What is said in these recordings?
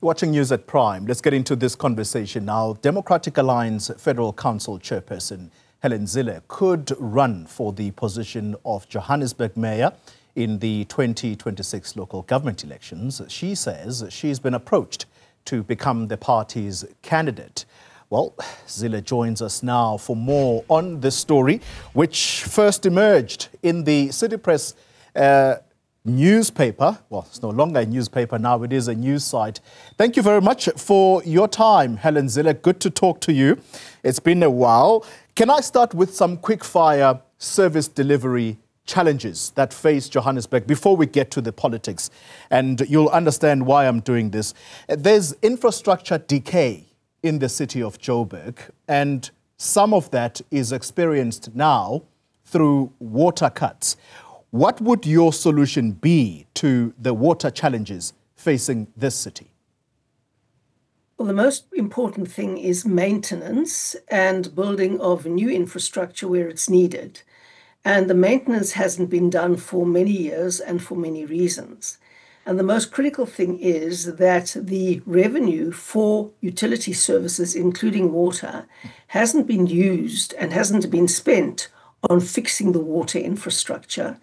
Watching news at Prime, let's get into this conversation now. Democratic Alliance Federal Council Chairperson Helen Zille could run for the position of Johannesburg Mayor in the 2026 local government elections. She says she's been approached to become the party's candidate. Well, Zille joins us now for more on this story, which first emerged in the City Press newspaper. Well, it's no longer a newspaper now, it is a news site. Thank you very much for your time, Helen Zille. Good to talk to you. It's been a while. Can I start with some quick-fire service delivery challenges that face Johannesburg before we get to the politics? And you'll understand why I'm doing this. There's infrastructure decay in the city of Joburg, and some of that is experienced now through water cuts. What would your solution be to the water challenges facing this city? Well, the most important thing is maintenance and building of new infrastructure where it's needed. And the maintenance hasn't been done for many years and for many reasons. And the most critical thing is that the revenue for utility services, including water, hasn't been used and hasn't been spent on fixing the water infrastructure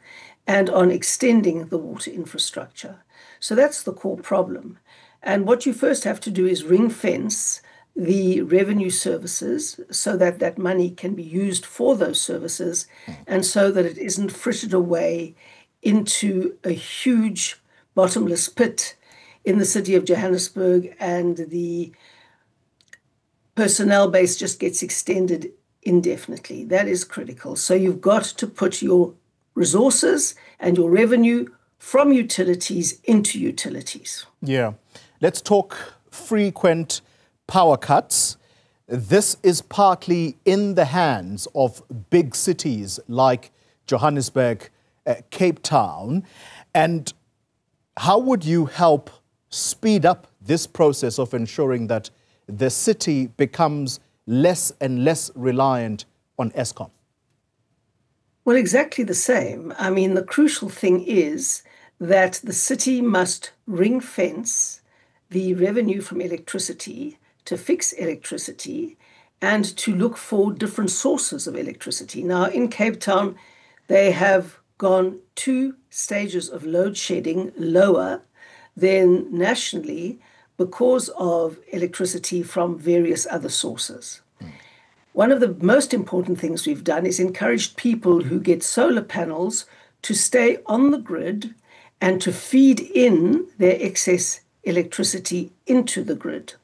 and on extending the water infrastructure. So that's the core problem. And what you first have to do is ring fence the revenue services so that that money can be used for those services and so that it isn't frittered away into a huge bottomless pit in the city of Johannesburg and the personnel base just gets extended indefinitely. That is critical. So you've got to put your resources and your revenue from utilities into utilities. Yeah. Let's talk frequent power cuts. This is partly in the hands of big cities like Johannesburg, Cape Town. And how would you help speed up this process of ensuring that the city becomes less and less reliant on Eskom? Well, exactly the same. I mean, the crucial thing is that the city must ring fence the revenue from electricity to fix electricity and to look for different sources of electricity. Now, in Cape Town, they have gone 2 stages of load shedding lower than nationally because of electricity from various other sources. One of the most important things we've done is encouraged people who get solar panels to stay on the grid and to feed in their excess electricity into the grid.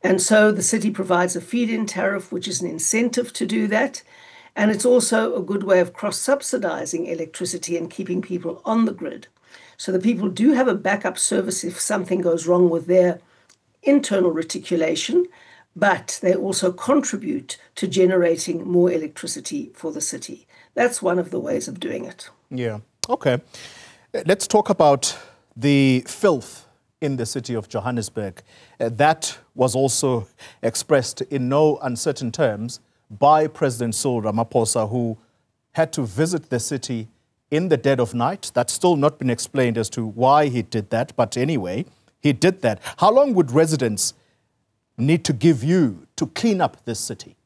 And so the city provides a feed-in tariff, which is an incentive to do that. And it's also a good way of cross-subsidizing electricity and keeping people on the grid. So the people do have a backup service if something goes wrong with their internal reticulation, but they also contribute to generating more electricity for the city. That's one of the ways of doing it. Yeah, okay. Let's talk about the filth in the city of Johannesburg. That was also expressed in no uncertain terms by President Cyril Ramaphosa, who had to visit the city in the dead of night. That's still not been explained as to why he did that, but anyway, he did that. How long would residents need to give you to clean up this city?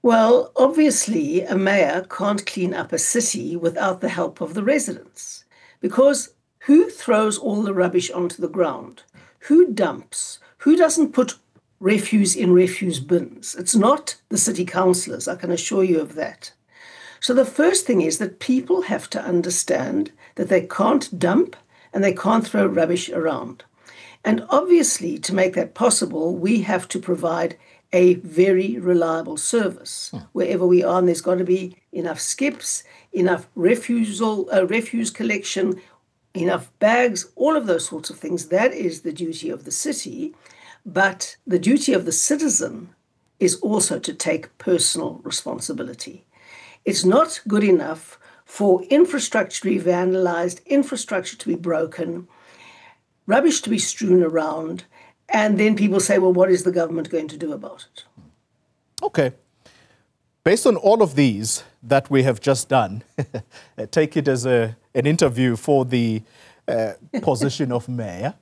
Well, obviously, a mayor can't clean up a city without the help of the residents, because who throws all the rubbish onto the ground? Who dumps? Who doesn't put refuse in refuse bins? It's not the city councillors, I can assure you of that. So the first thing is that people have to understand that they can't dump and they can't throw rubbish around. And obviously, to make that possible, we have to provide a very reliable service wherever we are. And there's got to be enough skips, enough refuse collection, enough bags, all of those sorts of things. That is the duty of the city. But the duty of the citizen is also to take personal responsibility. It's not good enough for infrastructure to be vandalized, infrastructure to be broken, rubbish to be strewn around, and then people say, well, what is the government going to do about it? Okay. Based on all of these that we have just done, take it as an interview for the position of mayor.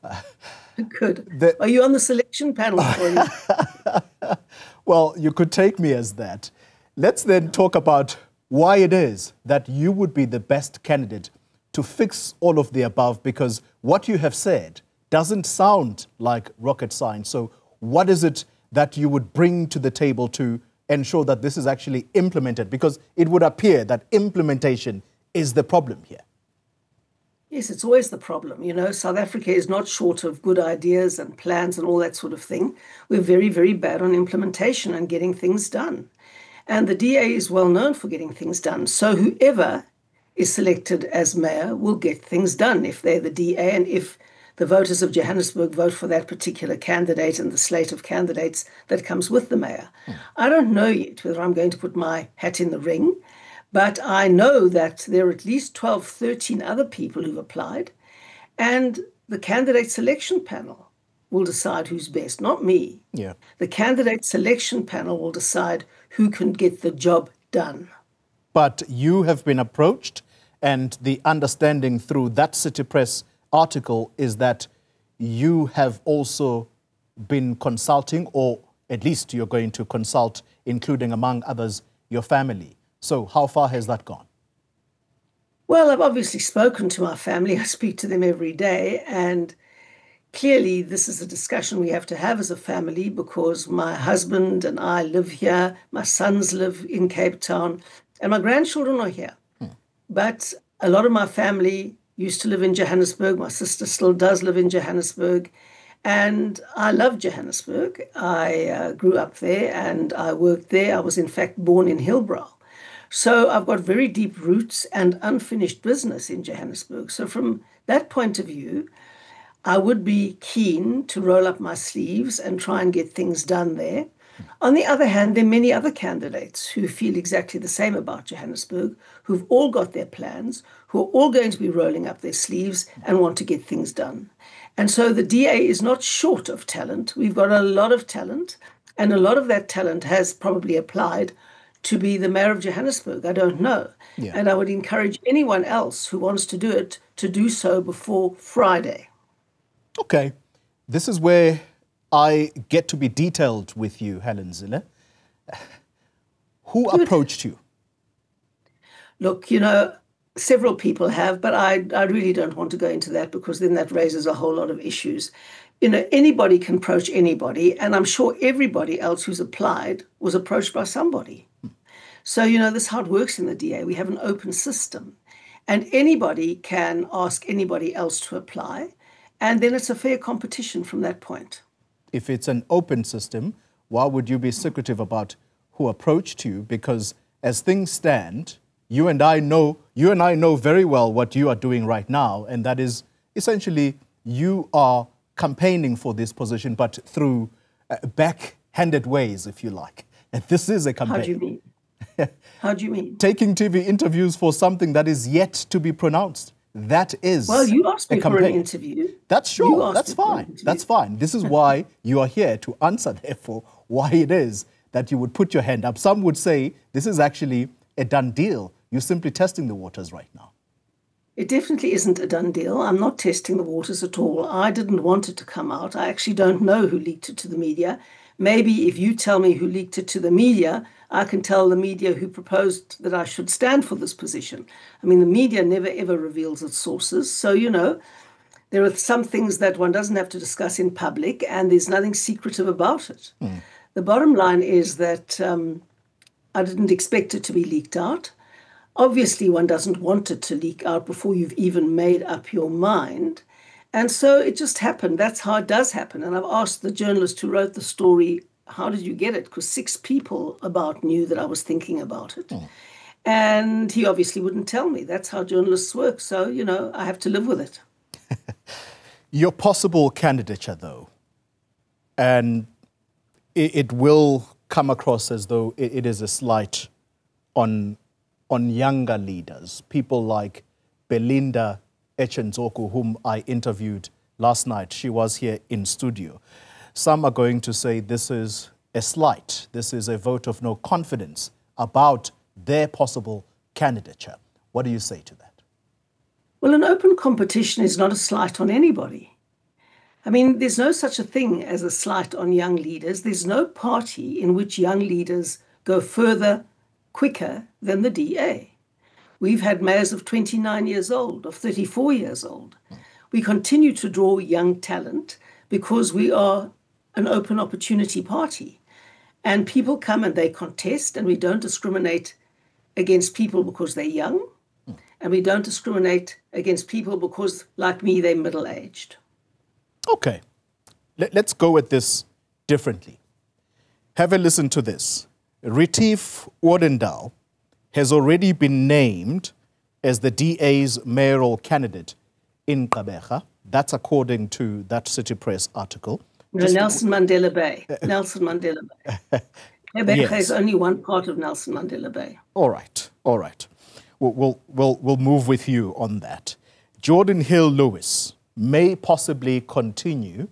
Good. Are you on the selection panel for you? Well, you could take me as that. Let's then talk about why it is that you would be the best candidate to fix all of the above, because what you have said doesn't sound like rocket science. So what is it that you would bring to the table to ensure that this is actually implemented? Because it would appear that implementation is the problem here. Yes, it's always the problem. You know, South Africa is not short of good ideas and plans and all that sort of thing. We're very, very bad on implementation and getting things done. And the DA is well known for getting things done. So whoever is selected as mayor will get things done if they're the DA and if the voters of Johannesburg vote for that particular candidate and the slate of candidates that comes with the mayor. I don't know yet whether I'm going to put my hat in the ring, but I know that there are at least 12, 13 other people who've applied, and the candidate selection panel will decide who's best, not me. Yeah. The candidate selection panel will decide who can get the job done. But you have been approached, and the understanding through that City Press article is that you have also been consulting, or at least you're going to consult, including among others, your family. So how far has that gone? Well, I've obviously spoken to my family. I speak to them every day, and clearly this is a discussion we have to have as a family because my husband and I live here, my sons live in Cape Town, and my grandchildren are here. But a lot of my family used to live in Johannesburg. My sister still does live in Johannesburg. And I love Johannesburg. I grew up there and I worked there. I was in fact born in Hillbrow. So I've got very deep roots and unfinished business in Johannesburg. So from that point of view, I would be keen to roll up my sleeves and try and get things done there. On the other hand, there are many other candidates who feel exactly the same about Johannesburg, who've all got their plans, who are all going to be rolling up their sleeves and want to get things done. And so the DA is not short of talent. We've got a lot of talent, and a lot of that talent has probably applied to be the mayor of Johannesburg. I don't know. Yeah. And I would encourage anyone else who wants to do it to do so before Friday. Okay. This is where I get to be detailed with you, Helen Zille. Who approached you? Look, you know, several people have, but I really don't want to go into that because then that raises a whole lot of issues. You know, anybody can approach anybody, and I'm sure everybody else who's applied was approached by somebody. So, you know, this is how it works in the DA. We have an open system, and anybody can ask anybody else to apply, and then it's a fair competition from that point. If it's an open system, why would you be secretive about who approached you? Because as things stand, you and I know very well what you are doing right now, and that is essentially you are campaigning for this position, but through back-handed ways, if you like. And this is a campaign. How do you mean? How do you mean? Taking TV interviews for something that is yet to be pronounced. That is Well, you asked me a for campaign. an interview. That's sure. That's fine. That's fine. This is why you are here to answer, therefore, why it is that you would put your hand up. Some would say this is actually a done deal. You're simply testing the waters right now. It definitely isn't a done deal. I'm not testing the waters at all. I didn't want it to come out. I actually don't know who leaked it to the media. Maybe if you tell me who leaked it to the media, I can tell the media who proposed that I should stand for this position. I mean, the media never, ever reveals its sources. So, you know, there are some things that one doesn't have to discuss in public, and there's nothing secretive about it. The bottom line is that I didn't expect it to be leaked out. Obviously, one doesn't want it to leak out before you've even made up your mind. And so it just happened. That's how it does happen. And I've asked the journalist who wrote the story, how did you get it? Because 6 people about knew that I was thinking about it. And he obviously wouldn't tell me. That's how journalists work. So, you know, I have to live with it. Your possible candidature, though, and it will come across as though it is a slight on younger leaders, people like Belinda Echenzoku, whom I interviewed last night. She was here in studio. Some are going to say this is a slight, this is a vote of no confidence about their possible candidature. What do you say to that? Well, an open competition is not a slight on anybody. I mean, there's no such a thing as a slight on young leaders. There's no party in which young leaders go further quicker than the DA. We've had mayors of 29 years old, of 34 years old. We continue to draw young talent because we are an open opportunity party. And people come and they contest, and we don't discriminate against people because they're young, and we don't discriminate against people because, like me, they're middle-aged. Okay, let's go at this differently. Have a listen to this. Retief Odendaal has already been named as the DA's mayoral candidate in Gqeberha. That's according to that City Press article. No, Nelson Mandela Bay. Nelson Mandela Bay. Gqeberha is only one part of Nelson Mandela Bay. All right, all right. We'll move with you on that. Jordan Hill-Lewis may possibly continue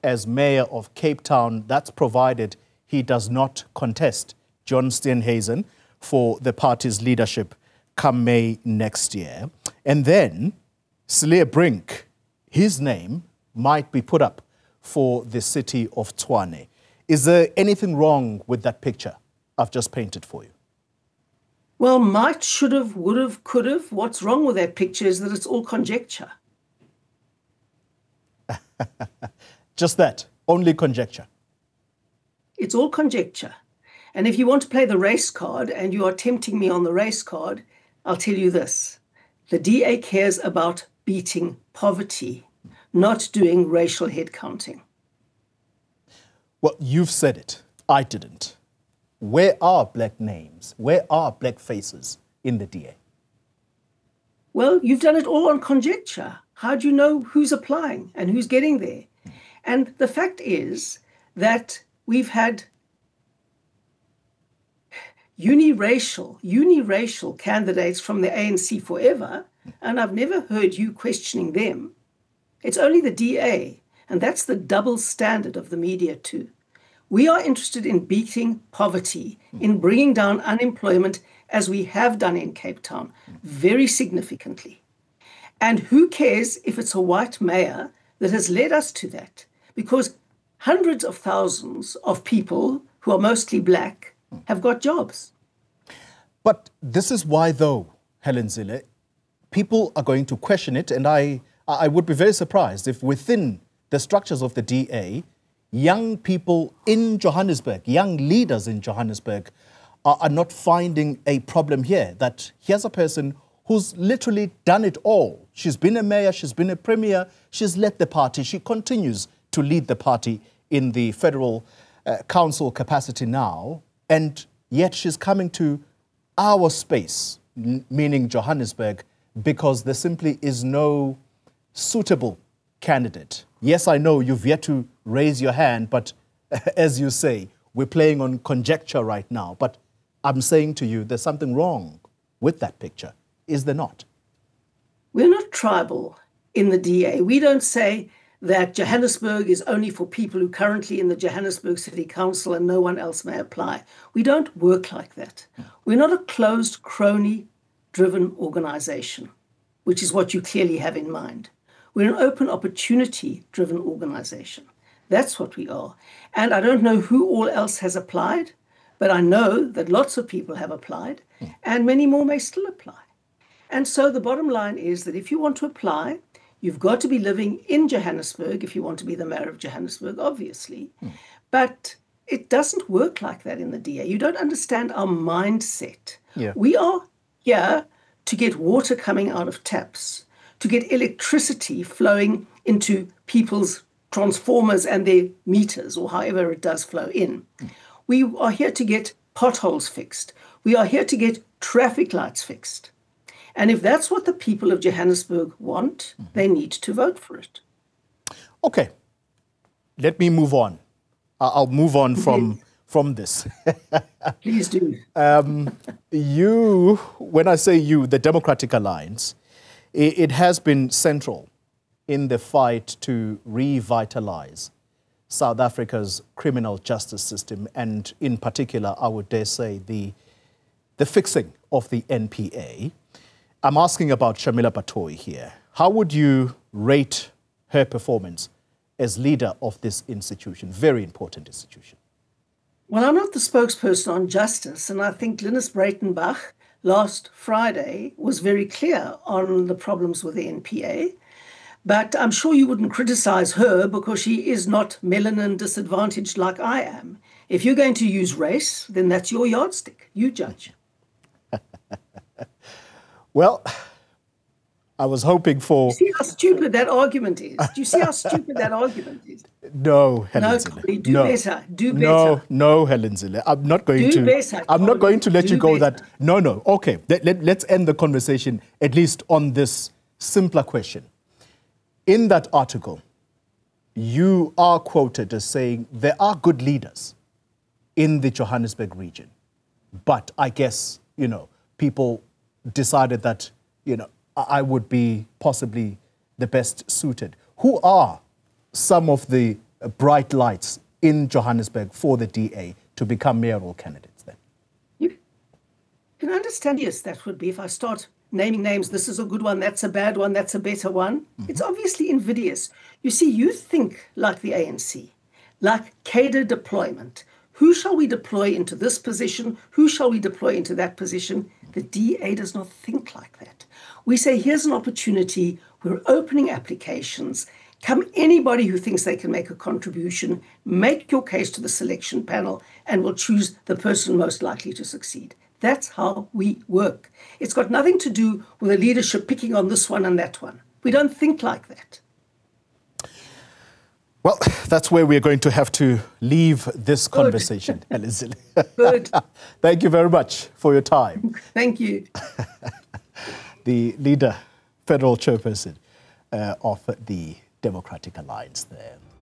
as mayor of Cape Town. That's provided he does not contest John Steenhuisen for the party's leadership come May next year. And then Slee Brink, his name might be put up for the city of Tshwane. Is there anything wrong with that picture I've just painted for you? Well, might, should have, would have, could have. What's wrong with that picture is that it's all conjecture. Just that, only conjecture. It's all conjecture. And if you want to play the race card and you are tempting me on the race card, I'll tell you this. The DA cares about beating poverty, not doing racial head counting. Well, you've said it. I didn't. Where are black names? Where are black faces in the DA? Well, you've done it all on conjecture. How do you know who's applying and who's getting there? And the fact is that we've had uniracial candidates from the ANC forever, and I've never heard you questioning them. It's only the DA, and that's the double standard of the media too. We are interested in beating poverty, in bringing down unemployment, as we have done in Cape Town, very significantly. And who cares if it's a white mayor that has led us to that? Because hundreds of thousands of people who are mostly black have got jobs. But this is why, though, Helen Zille, people are going to question it, and I would be very surprised if within the structures of the DA, young people in Johannesburg, young leaders in Johannesburg are not finding a problem here, that here's a person who's literally done it all. She's been a mayor, she's been a premier, she's led the party, she continues to lead the party in the federal council capacity now, and yet she's coming to our space, meaning Johannesburg, because there simply is no suitable candidate. Yes, I know you've yet to raise your hand, but as you say, we're playing on conjecture right now. But I'm saying to you, there's something wrong with that picture. Is there not? We're not tribal in the DA. We don't say that Johannesburg is only for people who are currently in the Johannesburg City Council and no one else may apply. We don't work like that. We're not a closed, crony-driven organization, which is what you clearly have in mind. We're an open opportunity-driven organization. That's what we are. And I don't know who all else has applied, but I know that lots of people have applied and many more may still apply. And so the bottom line is that if you want to apply, you've got to be living in Johannesburg if you want to be the mayor of Johannesburg, obviously. But it doesn't work like that in the DA. You don't understand our mindset. Yeah. We are here to get water coming out of taps, to get electricity flowing into people's transformers and their meters, or however it does flow in. We are here to get potholes fixed. We are here to get traffic lights fixed. And if that's what the people of Johannesburg want, they need to vote for it. Okay. Let me move on. I'll move on from this. Please do. You, when I say you, the Democratic Alliance, it has been central in the fight to revitalize South Africa's criminal justice system, and in particular, I would dare say, the fixing of the NPA. I'm asking about Shamila Batohi here. How would you rate her performance as leader of this institution, very important institution? Well, I'm not the spokesperson on justice, and I think Glynis Breitenbach last Friday was very clear on the problems with the NPA. But I'm sure you wouldn't criticize her because she is not melanin disadvantaged like I am. If you're going to use race, then that's your yardstick. You judge. Well, I was hoping for... Do you see how stupid that argument is? Do you see how stupid that argument is? No, Helen Zille. No, do better. Do better. No, Helen Zille. I'm not going to... Better, I'm not going to let you go better. that... No. Okay, let's end the conversation, at least on this simpler question. In that article, you are quoted as saying there are good leaders in the Johannesburg region. But I guess, people decided that, I would be possibly the best suited. Who are some of the bright lights in Johannesburg for the DA to become mayoral candidates then? You can understand, yes, that would be if I start naming names. This is a good one, that's a bad one, that's a better one. Mm-hmm. It's obviously invidious. You see, you think like the ANC, like cadre deployment. Who shall we deploy into this position? Who shall we deploy into that position? The DA does not think like that. We say, here's an opportunity. We're opening applications. Come anybody who thinks they can make a contribution, make your case to the selection panel, and we'll choose the person most likely to succeed. That's how we work. It's got nothing to do with the leadership picking on this one and that one. We don't think like that. Well, that's where we're going to have to leave this conversation, Helen Zille. Good. Thank you very much for your time. Thank you. The leader, federal chairperson of the Democratic Alliance there.